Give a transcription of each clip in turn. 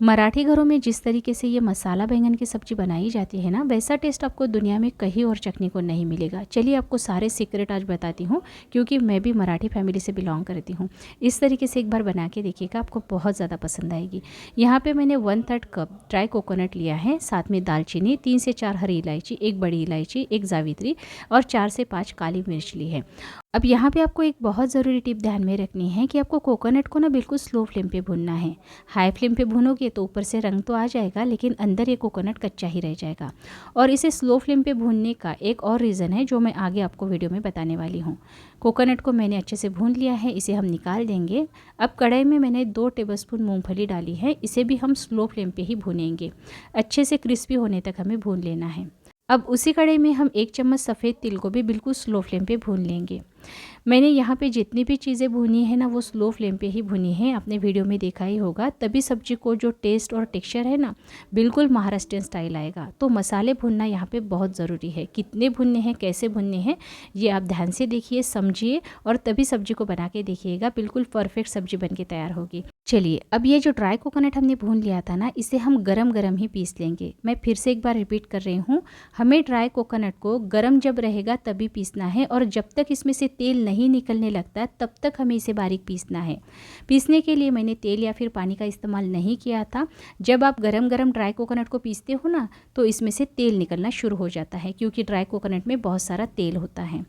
मराठी घरों में जिस तरीके से ये मसाला बैंगन की सब्ज़ी बनाई जाती है ना, वैसा टेस्ट आपको दुनिया में कहीं और चखने को नहीं मिलेगा। चलिए आपको सारे सीक्रेट आज बताती हूँ, क्योंकि मैं भी मराठी फैमिली से बिलोंग करती हूँ। इस तरीके से एक बार बना के देखिएगा, आपको बहुत ज़्यादा पसंद आएगी। यहाँ पे मैंने 1/3 कप ड्राई कोकोनट लिया है, साथ में दालचीनी, 3 से 4 हरी इलायची, 1 बड़ी इलायची, 1 जावित्री और 4 से 5 काली मिर्च ली है। अब यहाँ पे आपको एक बहुत ज़रूरी टिप ध्यान में रखनी है कि आपको कोकोनट को ना बिल्कुल स्लो फ्लेम पे भूनना है। हाई फ्लेम पे भूनोगे तो ऊपर से रंग तो आ जाएगा, लेकिन अंदर ये कोकोनट कच्चा ही रह जाएगा। और इसे स्लो फ्लेम पे भूनने का एक और रीज़न है जो मैं आगे आपको वीडियो में बताने वाली हूँ। कोकोनट को मैंने अच्छे से भून लिया है, इसे हम निकाल देंगे। अब कढ़ाई में मैंने 2 टेबलस्पून मूँगफली डाली है, इसे भी हम स्लो फ्लेम पर ही भूनेंगे। अच्छे से क्रिस्पी होने तक हमें भून लेना है। अब उसी कढ़ाई में हम 1 चम्मच सफ़ेद तिल को भी बिल्कुल स्लो फ्लेम पे भून लेंगे। मैंने यहाँ पे जितनी भी चीज़ें भुनी है ना, वो स्लो फ्लेम पे ही भुनी है। आपने वीडियो में देखा ही होगा, तभी सब्जी को जो टेस्ट और टेक्सचर है ना, बिल्कुल महाराष्ट्रियन स्टाइल आएगा। तो मसाले भुनना यहाँ पे बहुत ज़रूरी है। कितने भुनने हैं, कैसे भुनने हैं, ये आप ध्यान से देखिए, समझिए और तभी सब्जी को बना के देखिएगा। बिल्कुल परफेक्ट सब्जी बन के तैयार होगी। चलिए, अब ये जो ड्राई कोकोनट हमने भून लिया था ना, इसे हम गरम गरम ही पीस लेंगे। मैं फिर से एक बार रिपीट कर रही हूँ, हमें ड्राई कोकोनट को गरम जब रहेगा तभी पीसना है, और जब तक इसमें से तेल नहीं निकलने लगता तब तक हमें इसे बारीक पीसना है। पीसने के लिए मैंने तेल या फिर पानी का इस्तेमाल नहीं किया था। जब आप गरम गरम ड्राई कोकोनट को पीसते हो ना, तो इसमें से तेल निकलना शुरू हो जाता है, क्योंकि ड्राई कोकोनट में बहुत सारा तेल होता है।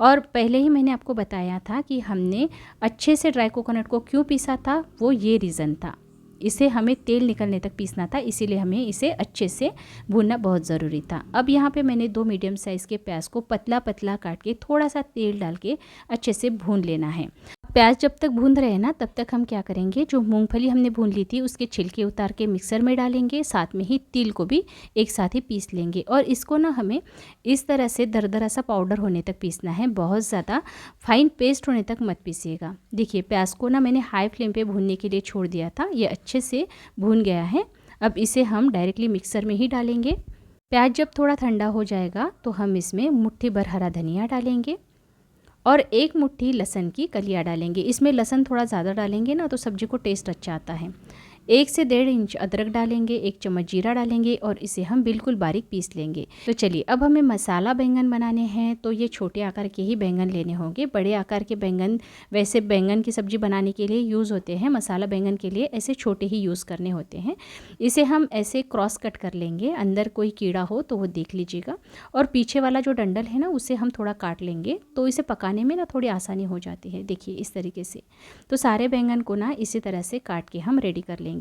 और पहले ही मैंने आपको बताया था कि हमने अच्छे से ड्राई कोकोनट को क्यों पीसा था, वो ये रीज़न था। इसे हमें तेल निकलने तक पीसना था, इसीलिए हमें इसे अच्छे से भूनना बहुत ज़रूरी था। अब यहाँ पे मैंने 2 मीडियम साइज़ के प्याज को पतला पतला काट के थोड़ा सा तेल डाल के अच्छे से भून लेना है। प्याज जब तक भून रहे हैं ना, तब तक हम क्या करेंगे, जो मूंगफली हमने भून ली थी उसके छिलके उतार के मिक्सर में डालेंगे। साथ में ही तिल को भी एक साथ ही पीस लेंगे, और इसको ना हमें इस तरह से दरदरा सा पाउडर होने तक पीसना है। बहुत ज़्यादा फाइन पेस्ट होने तक मत पीसिएगा। देखिए, प्याज को ना मैंने हाई फ्लेम पे भूनने के लिए छोड़ दिया था, ये अच्छे से भून गया है। अब इसे हम डायरेक्टली मिक्सर में ही डालेंगे। प्याज जब थोड़ा ठंडा हो जाएगा तो हम इसमें मुट्ठी भर हरा धनिया डालेंगे और 1 मुट्ठी लहसुन की कलियाँ डालेंगे। इसमें लहसुन थोड़ा ज़्यादा डालेंगे ना, तो सब्जी को टेस्ट अच्छा आता है। 1 से 1.5 इंच अदरक डालेंगे, 1 चम्मच जीरा डालेंगे और इसे हम बिल्कुल बारीक पीस लेंगे। तो चलिए, अब हमें मसाला बैंगन बनाने हैं, तो ये छोटे आकार के ही बैंगन लेने होंगे। बड़े आकार के बैंगन वैसे बैंगन की सब्ज़ी बनाने के लिए यूज़ होते हैं, मसाला बैंगन के लिए ऐसे छोटे ही यूज़ करने होते हैं। इसे हम ऐसे क्रॉस कट कर लेंगे, अंदर कोई कीड़ा हो तो वो देख लीजिएगा, और पीछे वाला जो डंडल है ना, उसे हम थोड़ा काट लेंगे, तो इसे पकाने में ना थोड़ी आसानी हो जाती है। देखिए इस तरीके से। तो सारे बैंगन को ना इसी तरह से काट के हम रेडी कर लेंगे।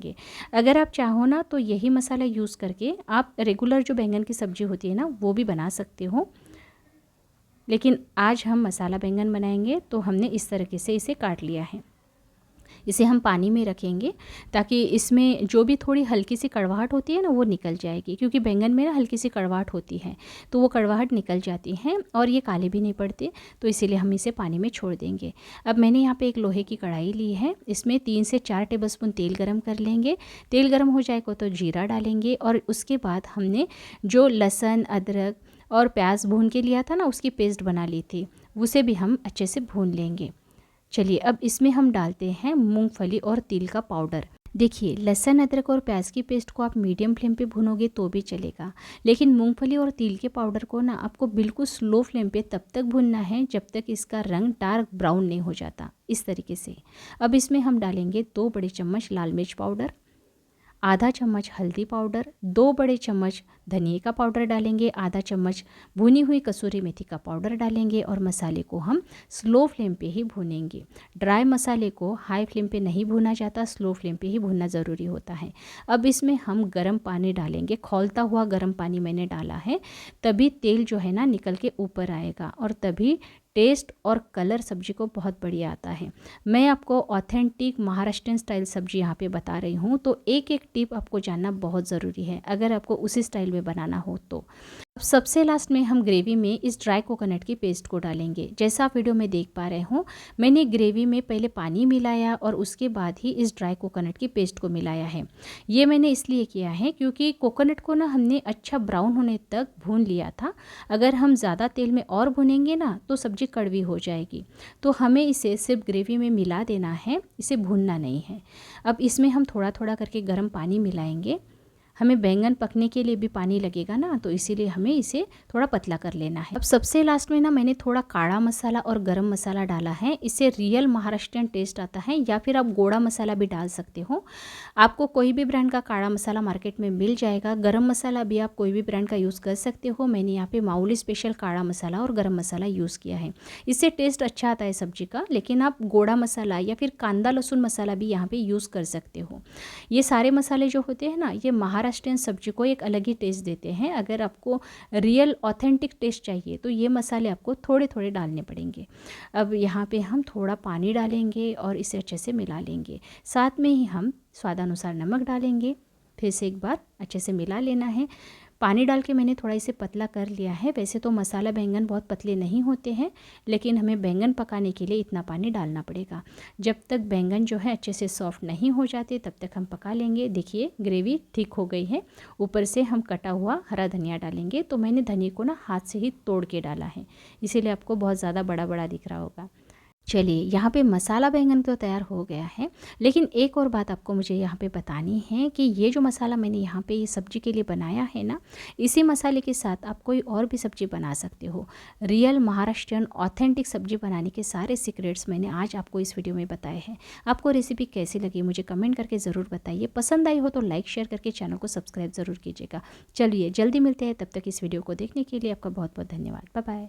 अगर आप चाहो ना, तो यही मसाला यूज़ करके आप रेगुलर जो बैंगन की सब्ज़ी होती है ना, वो भी बना सकते हो, लेकिन आज हम मसाला बैंगन बनाएंगे, तो हमने इस तरीके से इसे काट लिया है। इसे हम पानी में रखेंगे ताकि इसमें जो भी थोड़ी हल्की सी कड़वाहट होती है ना, वो निकल जाएगी, क्योंकि बैंगन में ना हल्की सी कड़वाहट होती है, तो वो कड़वाहट निकल जाती है और ये काले भी नहीं पड़ते, तो इसीलिए हम इसे पानी में छोड़ देंगे। अब मैंने यहाँ पे एक लोहे की कढ़ाई ली है, इसमें 3 से 4 टेबलस्पून तेल गरम कर लेंगे। तेल गरम हो जाएगा तो जीरा डालेंगे, और उसके बाद हमने जो लहसुन, अदरक और प्याज भून के लिया था ना, उसकी पेस्ट बना ली थी, उसे भी हम अच्छे से भून लेंगे। चलिए, अब इसमें हम डालते हैं मूंगफली और तिल का पाउडर। देखिए, लहसुन, अदरक और प्याज की पेस्ट को आप मीडियम फ्लेम पे भूनोगे तो भी चलेगा, लेकिन मूंगफली और तिल के पाउडर को ना आपको बिल्कुल स्लो फ्लेम पे तब तक भूनना है जब तक इसका रंग डार्क ब्राउन नहीं हो जाता, इस तरीके से। अब इसमें हम डालेंगे 2 बड़े चम्मच लाल मिर्च पाउडर, आधा चम्मच हल्दी पाउडर, 2 बड़े चम्मच धनिए का पाउडर डालेंगे, आधा चम्मच भुनी हुई कसूरी मेथी का पाउडर डालेंगे, और मसाले को हम स्लो फ्लेम पे ही भूनेंगे। ड्राई मसाले को हाई फ्लेम पे नहीं भुना जाता, स्लो फ्लेम पे ही भुनना ज़रूरी होता है। अब इसमें हम गर्म पानी डालेंगे, खौलता हुआ गर्म पानी मैंने डाला है, तभी तेल जो है ना निकल के ऊपर आएगा, और तभी टेस्ट और कलर सब्जी को बहुत बढ़िया आता है। मैं आपको ऑथेंटिक महाराष्ट्रियन स्टाइल सब्जी यहाँ पे बता रही हूँ, तो एक एक टिप आपको जानना बहुत ज़रूरी है अगर आपको उसी स्टाइल में बनाना हो तो। सबसे लास्ट में हम ग्रेवी में इस ड्राई कोकोनट की पेस्ट को डालेंगे। जैसा आप वीडियो में देख पा रहे हो, मैंने ग्रेवी में पहले पानी मिलाया और उसके बाद ही इस ड्राई कोकोनट की पेस्ट को मिलाया है। ये मैंने इसलिए किया है क्योंकि कोकोनट को ना हमने अच्छा ब्राउन होने तक भून लिया था। अगर हम ज़्यादा तेल में और भुनेंगे ना तो सब्ज़ी कड़वी हो जाएगी। तो हमें इसे सिर्फ ग्रेवी में मिला देना है, इसे भूनना नहीं है। अब इसमें हम थोड़ा थोड़ा करके गर्म पानी मिलाएंगे। हमें बैंगन पकने के लिए भी पानी लगेगा ना, तो इसीलिए हमें इसे थोड़ा पतला कर लेना है। अब सबसे लास्ट में ना मैंने थोड़ा काढ़ा मसाला और गरम मसाला डाला है। इससे रियल महाराष्ट्रियन टेस्ट आता है, या फिर आप गोड़ा मसाला भी डाल सकते हो। आपको कोई भी ब्रांड का काढ़ा मसाला मार्केट में मिल जाएगा। गरम मसाला भी आप कोई भी ब्रांड का यूज़ कर सकते हो। मैंने यहाँ पे माउली स्पेशल काढ़ा मसाला और गरम मसाला यूज़ किया है। इससे टेस्ट अच्छा आता है सब्जी का। लेकिन आप गोड़ा मसाला या फिर कांदा लहसुन मसाला भी यहाँ पे यूज़ कर सकते हो। ये सारे मसाले जो होते हैं ना, ये महाराष्ट्रियन सब्जी को एक अलग ही टेस्ट देते हैं। अगर आपको रियल ऑथेंटिक टेस्ट चाहिए तो ये मसाले आपको थोड़े थोड़े डालने पड़ेंगे। अब यहाँ पे हम थोड़ा पानी डालेंगे और इसे अच्छे से मिला लेंगे। साथ में ही हम स्वादानुसार नमक डालेंगे। फिर से एक बार अच्छे से मिला लेना है। पानी डाल के मैंने थोड़ा इसे पतला कर लिया है। वैसे तो मसाला बैंगन बहुत पतले नहीं होते हैं, लेकिन हमें बैंगन पकाने के लिए इतना पानी डालना पड़ेगा। जब तक बैंगन जो है अच्छे से सॉफ्ट नहीं हो जाते तब तक हम पका लेंगे। देखिए ग्रेवी ठीक हो गई है। ऊपर से हम कटा हुआ हरा धनिया डालेंगे। तो मैंने धनिया को ना हाथ से ही तोड़ के डाला है, इसीलिए आपको बहुत ज़्यादा बड़ा बड़ा दिख रहा होगा। चलिए, यहाँ पे मसाला बैंगन तो तैयार हो गया है। लेकिन एक और बात आपको मुझे यहाँ पे बतानी है कि ये जो मसाला मैंने यहाँ पे ये सब्जी के लिए बनाया है ना, इसी मसाले के साथ आप कोई और भी सब्जी बना सकते हो। रियल महाराष्ट्रियन ऑथेंटिक सब्जी बनाने के सारे सीक्रेट्स मैंने आज आपको इस वीडियो में बताए हैं। आपको रेसिपी कैसी लगी मुझे कमेंट करके ज़रूर बताइए। पसंद आई हो तो लाइक शेयर करके चैनल को सब्सक्राइब ज़रूर कीजिएगा। चलिए जल्दी मिलते हैं, तब तक इस वीडियो को देखने के लिए आपका बहुत बहुत धन्यवाद। Bye bye.